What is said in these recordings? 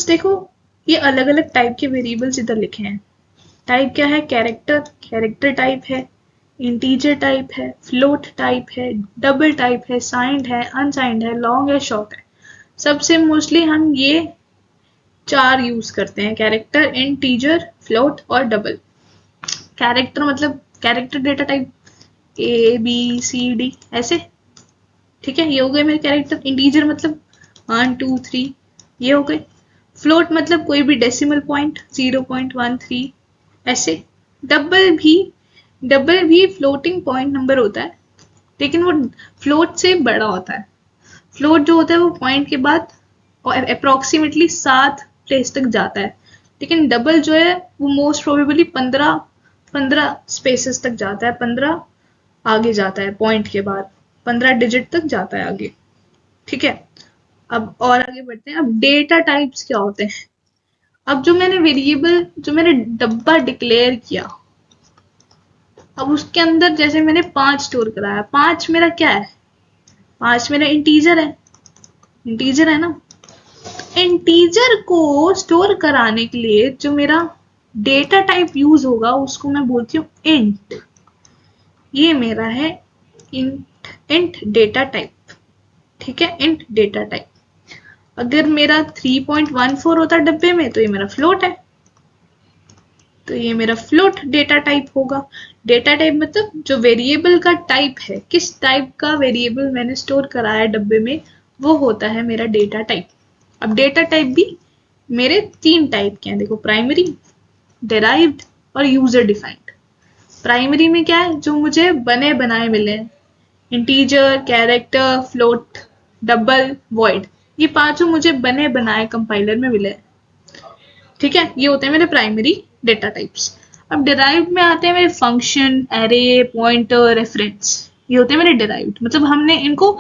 Variables देखो, ये अलग अलग टाइप के वेरिएबल्स इधर लिखे हैं। टाइप क्या है? कैरेक्टर, कैरेक्टर टाइप है, इंटीजर टाइप है, फ्लोट टाइप है, डबल टाइप है, साइंड है, अनसाइंड है, लॉन्ग है, शॉर्ट है। सबसे मोस्टली हम ये 4 यूज करते हैं, कैरेक्टर, इंटीजर, फ्लोट और डबल। कैरेक्टर मतलब character data type A B C D ऐसे, ठीक है, ये हो गए मेरे कैरेक्टर। इंटीजर मतलब 1 2 3 ये हो गए। फ्लोट मतलब कोई भी डेसिमल पॉइंट 0.13 ऐसे। डबल भी फ्लोटिंग पॉइंट नंबर होता है, लेकिन वो फ्लोट से बड़ा होता है। फ्लोट जो होता है वो पॉइंट के बाद और अप्रोक्सीमेटली 7 प्लेस तक जाता है, लेकिन डबल जो है वो मोस्ट प्रोबेबली 15 स्पेसेस तक जाता है, 15 आगे जाता है पॉइंट के बाद, 15 डिजिट तक जाता है आगे, ठीक है। अब और आगे बढ़ते हैं। अब डेटा टाइप्स क्या होते हैं? अब जो मैंने वेरिएबल, जो मैंने डब्बा डिक्लेयर किया, अब उसके अंदर जैसे मैंने 5 स्टोर कराया, 5 मेरा क्या है? 5 मेरा इंटीजर है, इंटीजर है ना। इंटीजर को स्टोर कराने के लिए जो मेरा डेटा टाइप यूज होगा उसको मैं बोलती हूँ इंट। ये मेरा है इंट डेटा टाइप, ठीक है, इंट डेटा टाइप। अगर मेरा 3.14 होता डब्बे में तो ये मेरा फ्लोट है, तो ये मेरा फ्लोट डेटा टाइप होगा। डेटा टाइप मतलब जो वेरिएबल का टाइप है, किस टाइप का वेरिएबल मैंने स्टोर कराया डब्बे में, वो होता है मेरा डेटा टाइप। अब डेटा टाइप भी मेरे 3 टाइप के हैं, देखो, प्राइमरी, डेराइव्ड और यूजर डिफाइंड। प्राइमरी में क्या है? जो मुझे बने बनाए मिले हैं, integer, character, float, double, void, ये 5 मुझे बने बनाए कंपाइलर में मिले हैं, ठीक है। ये होते हैं मेरे प्राइमरी डेटा टाइप्स। अब डिराइव्ड में आते हैं मेरे फंक्शन, एरे, पॉइंटर, रेफरेंस। ये होते हैं मेरे डिराइव्ड, मतलब हमने इनको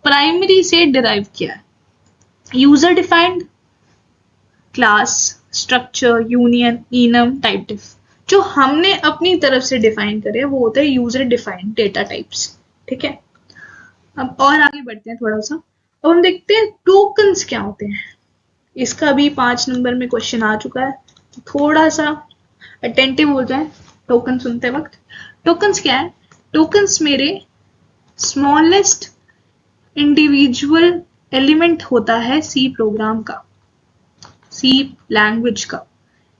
प्राइमरी से डिराइव किया है। User defined class, structure, union, enum, typedef, जो हमने अपनी तरफ से डिफाइन करे वो होते हैं यूजर डिफाइंड डेटा टाइप्स, ठीक है। अब और आगे बढ़ते हैं थोड़ा सा। अब हम देखते हैं टोकन्स क्या होते हैं। इसका भी 5 नंबर में क्वेश्चन आ चुका है, थोड़ा सा अटेंटिव हो जाए टोकन सुनते वक्त। टोकन्स क्या है? टोकन्स मेरे स्मॉलेस्ट इंडिविजुअल एलिमेंट होता है सी प्रोग्राम का, सी लैंग्वेज का,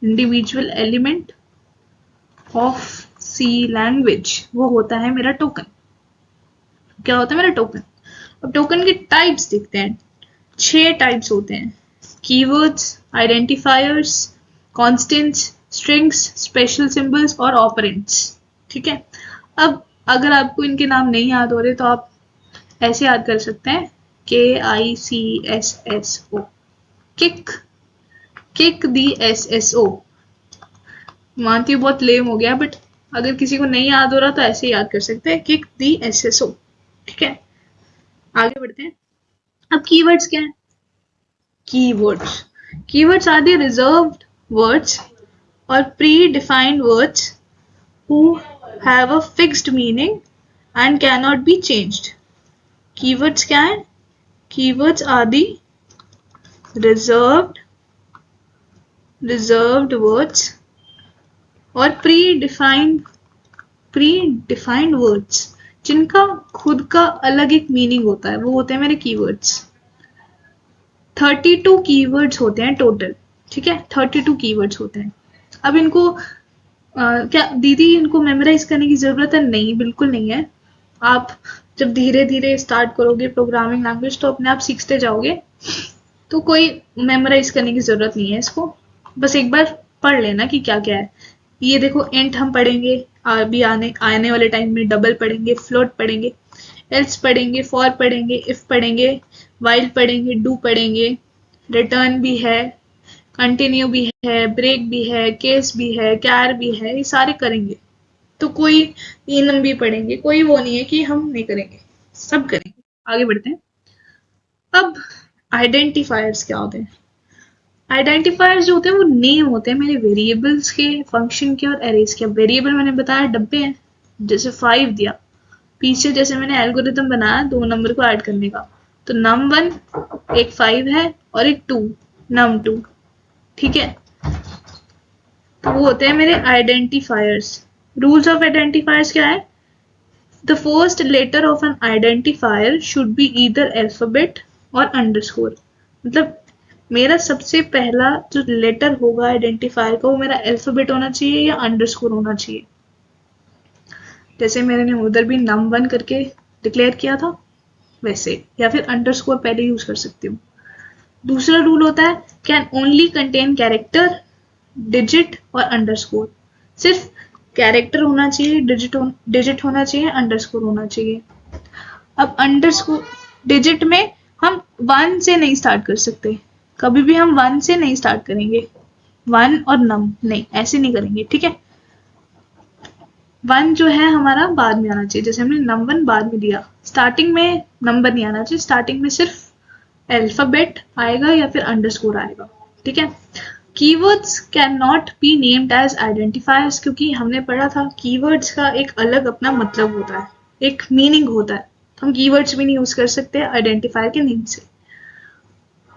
individual element of C language, वो होता है मेरा टोकन। क्या होता है मेरा टोकन? अब टोकन के टाइप्स देखते हैं। 6 टाइप्स होते हैं, keywords, identifiers, constants, strings, special symbols और ऑपरेंड्स, ठीक है। अब अगर आपको इनके नाम नहीं याद हो रहे तो आप ऐसे याद कर सकते हैं, KICSSO, किक, किक दी SSO। मानती हूँ बहुत लेम हो गया, बट अगर किसी को नहीं याद हो रहा तो ऐसे याद कर सकते हैं, किक दी SSO, ठीक है। आगे बढ़ते हैं। अब कीवर्ड्स क्या है? Keywords are the reserved words or predefined words who have a fixed meaning and cannot be changed. Keywords क्या है? Keywords are the reserved words और predefined words जिनका खुद का अलग एक मीनिंग होता है, वो होते हैं मेरे कीवर्ड्स। 32 कीवर्ड्स होते हैं टोटल, ठीक है, 32 कीवर्ड्स होते हैं। अब इनको क्या दीदी इनको मेमोराइज करने की जरूरत है? नहीं, बिल्कुल नहीं है। आप जब धीरे धीरे स्टार्ट करोगे प्रोग्रामिंग लैंग्वेज तो अपने आप सीखते जाओगे, तो कोई मेमोराइज करने की जरूरत नहीं है इसको, बस एक बार पढ़ लेना कि क्या क्या है। ये देखो, इंट हम पढ़ेंगे अभी आने वाले टाइम में, डबल पढ़ेंगे, फ्लोट पढ़ेंगे, एल्स पढ़ेंगे, फॉर पढ़ेंगे, इफ पढ़ेंगे, वाइल पढ़ेंगे, डू पढ़ेंगे, रिटर्न भी है, कंटिन्यू भी है, ब्रेक भी है, केस भी है, कैर भी है, ये सारे करेंगे। तो कोई इनम भी पढ़ेंगे, कोई वो नहीं है कि हम नहीं करेंगे, सब करेंगे। आगे बढ़ते हैं। अब आइडेंटिफायर्स क्या होते हैं? आइडेंटिफायर्स जो होते हैं वो नेम होते हैं मेरे वेरिएबल्स के, फंक्शन के और एरेज के। वेरिएबल मैंने बताया डब्बे हैं, जैसे 5 दिया, पीछे जैसे मैंने एल्गोरिथम बनाया 2 नंबर को ऐड करने का, तो num1 एक 5 है और एक 2 num2, ठीक है, तो वो होते हैं मेरे आइडेंटिफायर्स। रूल्स ऑफ आइडेंटिफायर्स क्या है? The first letter of an identifier should be either alphabet और अंडरस्कोर। मतलब मेरा सबसे पहला जो लेटर होगा आइडेंटिफायर का वो मेरा अल्फाबेट होना चाहिए या अंडरस्कोर होना चाहिए। जैसे मैंने उधर भी num1 करके डिक्लेयर किया था वैसे, या फिर अंडरस्कोर पहले यूज कर सकती हूँ। दूसरा रूल होता है can only contain character, digit और अंडरस्कोर। सिर्फ कैरेक्टर होना चाहिए, डिजिट होना चाहिए, अंडरस्कोर होना चाहिए। अब अंडरस्कोर डिजिट में हम 1 से नहीं स्टार्ट कर सकते, कभी भी हम 1 से नहीं स्टार्ट करेंगे, 1 और नम नहीं, ऐसे नहीं करेंगे, ठीक है। 1 जो है हमारा बाद में आना चाहिए, जैसे हमने num1 बाद में दिया, स्टार्टिंग में नंबर नहीं आना चाहिए, स्टार्टिंग में सिर्फ अल्फाबेट आएगा या फिर अंडरस्कोर आएगा, ठीक है। Keywords can not be named as identifiers, क्योंकि हमने पढ़ा था कीवर्ड्स का एक अलग अपना मतलब होता है, एक मीनिंग होता है, तो हम कीवर्ड्स भी नहीं यूज कर सकते आइडेंटिफायर के नेम से।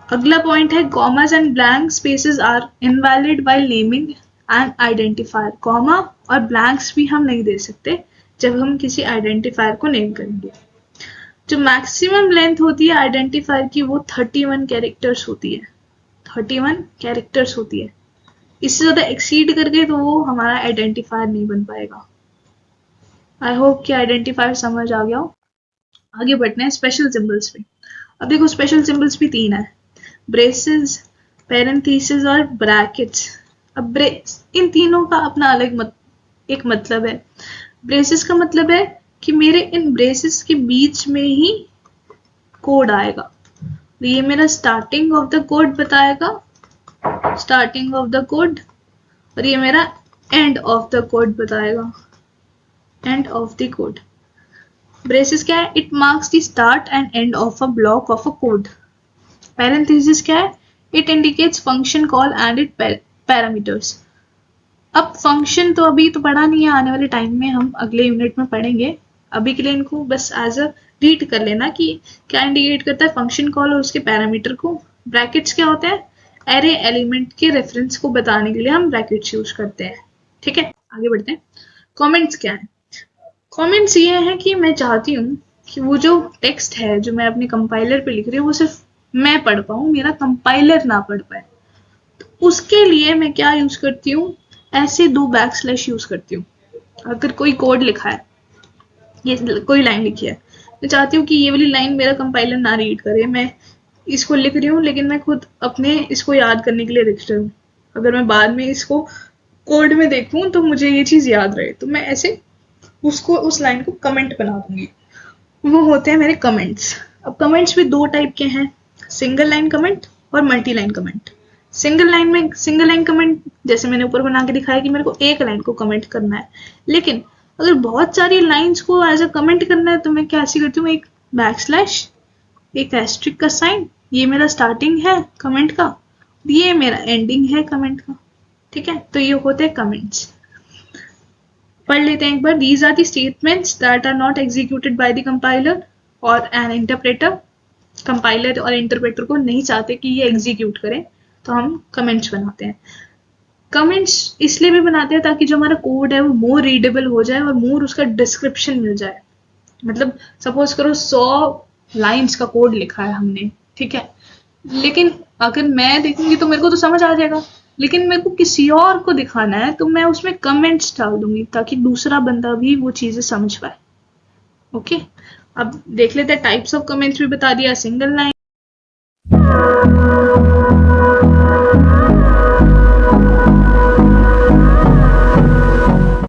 अगला पॉइंट है commas and blank spaces are invalid while naming an identifier. Comma और ब्लैंक्स भी हम नहीं दे सकते जब हम किसी आइडेंटिफायर को नेम करेंगे। जो मैक्सिमम लेंथ होती है आइडेंटिफायर की वो 31 कैरेक्टर्स होती है, 31 कैरेक्टर्स होती है। इससे ज्यादा एक्सीड करके तो वो हमारा आइडेंटिफायर नहीं बन पाएगा। आई होप कि आइडेंटिफायर समझ आ गया हो। आगे बढ़ते हैं स्पेशल सिंबल्स पे। अब देखो स्पेशल सिंबल्स भी 3 है, ब्रेसेस, पैरेंथेसिस और ब्रैकेट्स। अब इन तीनों का अपना अलग एक मतलब है। ब्रेसेस का मतलब है कि मेरे इन ब्रेसेस के बीच में ही कोड आएगा, तो ये मेरा स्टार्टिंग ऑफ द कोड बताएगा, स्टार्टिंग ऑफ द कोड, और ये मेरा एंड ऑफ द कोड बताएगा, end of the code. Braces क्या है? It marks the start and end of a block of a code. Parenthesis क्या है? It indicates function call and it parameters. अब function तो अभी तो पढ़ा नहीं है, आने वाले टाइम में हम अगले यूनिट में पढ़ेंगे। अभी के लिए इनको बस एज अ रीड कर लेना कि क्या इंडिकेट करता है, फंक्शन कॉल और उसके पैरामीटर को। ब्रैकेट्स क्या होते हैं? एरे एलिमेंट के रेफरेंस को बताने के लिए हम ब्रैकेट्स यूज करते हैं, ठीक है। आगे बढ़ते हैं। कमेंट्स क्या है? कमेंट्स ये है कि मैं चाहती हूँ कि वो जो टेक्स्ट है जो मैं अपने कंपाइलर पे लिख रही हूँ वो सिर्फ मैं पढ़ पाऊँ, मेरा कंपाइलर ना पढ़ पाए। तो उसके लिए मैं क्या यूज करती हूँ? ऐसे 2 बैकस्लैश यूज करती हूँ। अगर कोई कोड लिखा है, ये कोई लाइन लिखी है, मैं चाहती हूँ कि ये वाली लाइन मेरा कंपाइलर ना रीड करे, मैं इसको लिख रही हूँ लेकिन मैं खुद अपने इसको याद करने के लिए लिख रही हूँ। अगर मैं बाद में इसको कोड में देखूँ तो मुझे ये चीज याद रहे, तो मैं ऐसे उसको उस लाइन को कमेंट बना दूंगी। वो होते हैं मेरे कमेंट्स। अब कमेंट्स भी 2 टाइप के हैं, सिंगल लाइन कमेंट और multi line comment. Single line comment जैसे मैंने ऊपर बना के दिखाया कि मेरे को एक लाइन को कमेंट करना है, लेकिन अगर बहुत सारी लाइंस को एज अ कमेंट करना है तो मैं क्या ऐसी करती हूँ, एक बैकस्लैश, एक एस्ट्रिक का साइन, ये मेरा स्टार्टिंग है कमेंट का, ये मेरा एंडिंग है कमेंट का, ठीक है। तो ये होते हैं कमेंट्स। पढ़ लेते हैं एक बार। These are the statements that are not executed by the compiler or an interpreter. Compiler और इंटरप्रेटर को नहीं चाहते कि ये एग्जीक्यूट करें, तो हम कमेंट्स बनाते हैं। कमेंट्स इसलिए भी बनाते हैं ताकि जो हमारा कोड है वो मोर रीडेबल हो जाए और मोर उसका डिस्क्रिप्शन मिल जाए। मतलब सपोज करो 100 लाइंस का कोड लिखा है हमने, ठीक है, लेकिन अगर मैं देखूंगी तो मेरे को तो समझ आ जाएगा, लेकिन मेरे को किसी और को दिखाना है तो मैं उसमें कमेंट्स डाल दूंगी ताकि दूसरा बंदा भी वो चीजें समझ पाए। ओके, अब देख लेते हैं टाइप्स ऑफ कमेंट्स भी बता दिया, सिंगल लाइन